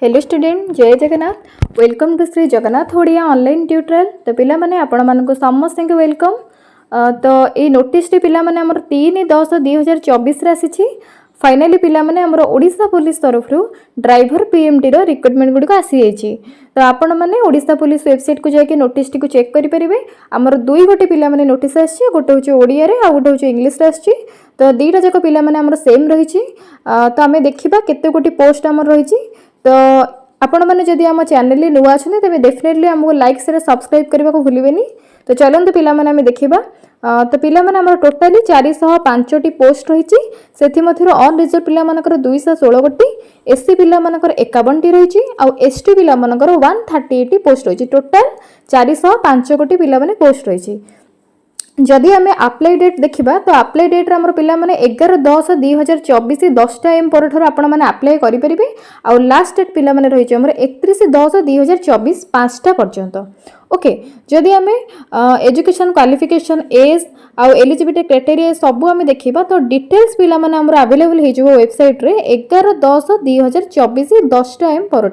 Hello student जय Jagannath welcome to Shri Jagannath Odia online tutorial. तो पिला माने आपण मानक समस्त के वेलकम। तो ये नोटिस टी पिला माने हमर 3/10/2024 रे आसी फाइनाली पिला माने हमर ओडिशा पुलिस तरफ ड्राइवर पीएमटी रो रिक्रुटमेंट गुडी को आसी जाइछि। तो आपण माने ओडिशा पुलिस वेबसाइट को जाके नोटिस टी को चेक करि परिबे। हमर दुई गोटे पिला माने नोटिस आसी, गोटे होचे ओडिया रे आ गोटे होचे इंग्लिश रे आसी। तो दीटा जाक पिला माने हमर सेम रहिछि। तो आमे देखिबा केते गोटी पोस्ट हमर रहिछि। तो आपण मैंने जदि आम चैनल नुआ अच्छे तेज डेफिनेटली आमको लाइक से सब्सक्राइब करने को भूलें। तो चलते पिला माने आमे देखिबा। तो पिला माने हमर टोटाली 405 पोस्ट रही। से अनरिजर्व पिला मानकर 216 गोटी, एससी पिला मानकर 51 टी रही, आउ एसटी पिला मानकर 138 पोस्ट रही। टोटाल 405 गोटी पिला माने पोस्ट रही। जदि आम अप्लाई डेट देखा तो अप्लाई डेट आम पिला माने 11/10/2024 10टा AM पर आपण मैंने अप्लाई करेंगे। आउ लास्ट डेट पिला माने रही 31/10/2024 5टा पर्यंत। ओके, जदि आम एजुकेशन क्वालिफिकेशन एज आउ एलिजिबिलिटी क्राइटेरिया सब आम देखा तो डिटेल्स पिला माने हमर अवेलेबल हो वेबसाइट रे 11/10/2024 10टा AM पर।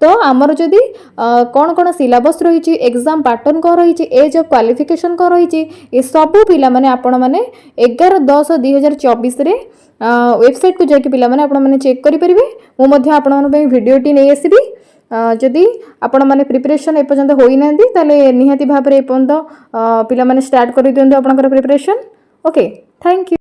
तो आमर जदि कौन कौन सिलेबस रही, एग्जाम पैटर्न कौन रही, एज ऑफ क्वालिफिकेशन कौन रही, ये सब पिला माने आपण माने 11/10/2024 रे वेबसाइट को जाके पिला माने आपण माने चेक करि परिबे। मु मध्ये आपण मन पे वीडियोटी नै आसीबी। जदि आपण माने प्रिपरेशन ए पर्यंत होई नांदी ताले निहाती भाबरे ए पर्यंत पिला माने स्टार्ट करि दियंतु आपनकर प्रिपरेशन। Okay, thank you.